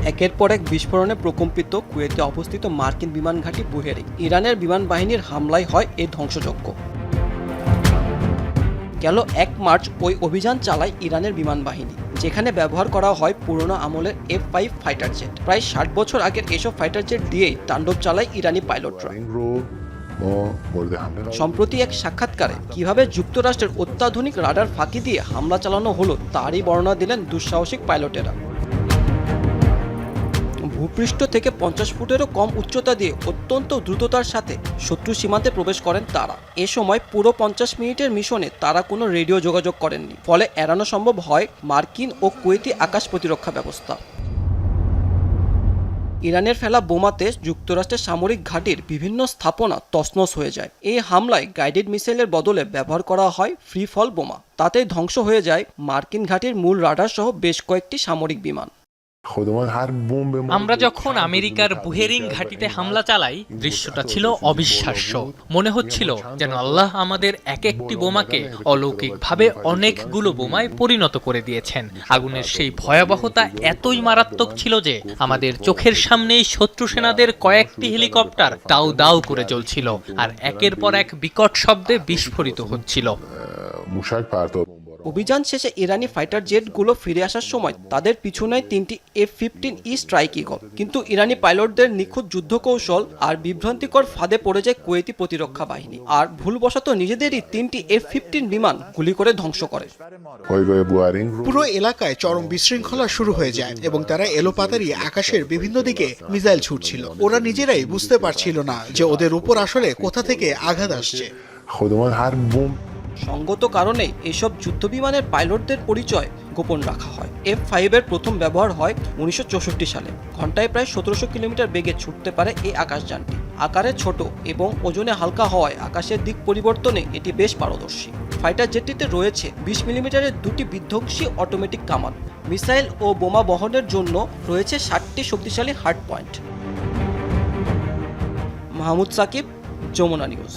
একের পর এক বিস্ফোরণে প্রকম্পিত কুয়েতে অবস্থিত মার্কিন বিমান ঘাঁটি বুহেরিং। ইরানের বিমান বাহিনীর হামলায় হয় এই ধ্বংসযজ্ঞ। গেল ১ মার্চ ওই অভিযান চালায় ইরানের বিমান বাহিনী, যেখানে ব্যবহার করা হয় পুরনো আমলের F-5 ফাইটার জেট। প্রায় ৬০ বছর আগের এসব ফাইটার জেট দিয়েই তাণ্ডব চালায় ইরানি পাইলটরা। সম্প্রতি এক সাক্ষাৎকারে কিভাবে যুক্তরাষ্ট্রের অত্যাধুনিক রাডার ফাঁকি দিয়ে হামলা চালানো হলো তারই বর্ণনা দিলেন দুঃসাহসিক পাইলটেরা। ভূপৃষ্ঠ থেকে ৫০ ফুটেরও কম উচ্চতা দিয়ে অত্যন্ত দ্রুততার সাথে শত্রু সীমান্তে প্রবেশ করেন তারা। এ সময় পুরো ৫০ মিনিটের মিশনে তারা কোনো রেডিও যোগাযোগ করেননি, ফলে এড়ানো সম্ভব হয় মার্কিন ও কুয়েতি আকাশ প্রতিরক্ষা ব্যবস্থা। ইরানের ফেলা বোমাতে যুক্তরাষ্ট্রের সামরিক ঘাঁটির বিভিন্ন স্থাপনা তছনছ হয়ে যায়। এই হামলায় গাইডেড মিসাইলের বদলে ব্যবহার করা হয় ফ্রি ফল বোমা। তাতেই ধ্বংস হয়ে যায় মার্কিন ঘাঁটির মূল রাডার সহ বেশ কয়েকটি সামরিক বিমান। আমরা যখন আমেরিকার বুহেরিং ঘাঁটিতে হামলা চালাই, দৃশ্যটা ছিল অবিশ্বাস্য। মনে হচ্ছিল যেন আল্লাহ আমাদের এক একটি বোমাকে অলৌকিকভাবে অনেকগুলো বোমায় পরিণত করে দিয়েছেন। আগুনের সেই ভয়াবহতা এতই মারাত্মক ছিল যে আমাদের চোখের সামনেই শত্রু সেনাদের কয়েকটি হেলিকপ্টার দাউ দাউ করে জ্বলছিল আর একের পর এক বিকট শব্দে বিস্ফোরিত হচ্ছিল। অভিযান শেষে ইরানি ফাইটার জেটগুলো ফিরে আসার সময় তাদের পিছনে ৩টি F-15E স্ট্রাইক ঈগল। কিন্তু ইরানি পাইলটদের নিখুঁত যুদ্ধকৌশল আর বিভ্রান্তিকর ফাঁদে পড়ে যায় কুয়েতি প্রতিরক্ষা বাহিনী, আর ভুলবশত নিজেদেরই ৩টি F-15 বিমান গুলি করে ধ্বংস করে। পুরো এলাকায় চরম বিশৃঙ্খলা শুরু হয়ে যায় এবং তারা এলোপাতাড়ি আকাশের বিভিন্ন দিকে মিসাইল ছুটছিল। ওরা নিজেরাই বুঝতে পারছিল না যে ওদের উপর আসলে কোথা থেকে আঘাত আসছে। সঙ্গত কারণে এসব যুদ্ধবিমানের পাইলটদের পরিচয় গোপন রাখা হয়। F-5 প্রথম ব্যবহার হয় ১৯৬৪ সালে। ঘন্টায় প্রায় ১৭০০ কিলোমিটার বেগে ছুটতে পারে এই আকাশযানটি। আকারে ছোট এবং ওজনে হালকা হওয়ায় আকাশের দিক পরিবর্তনে এটি বেশ পারদর্শী। ফাইটার জেটটিতে রয়েছে ২০ মিলিমিটারের দুটি বিধ্বংসী অটোমেটিক কামান। মিসাইল ও বোমা বহনের জন্য রয়েছে ৬০টি শক্তিশালী hard point. Mahmud Sakib, Jamuna news.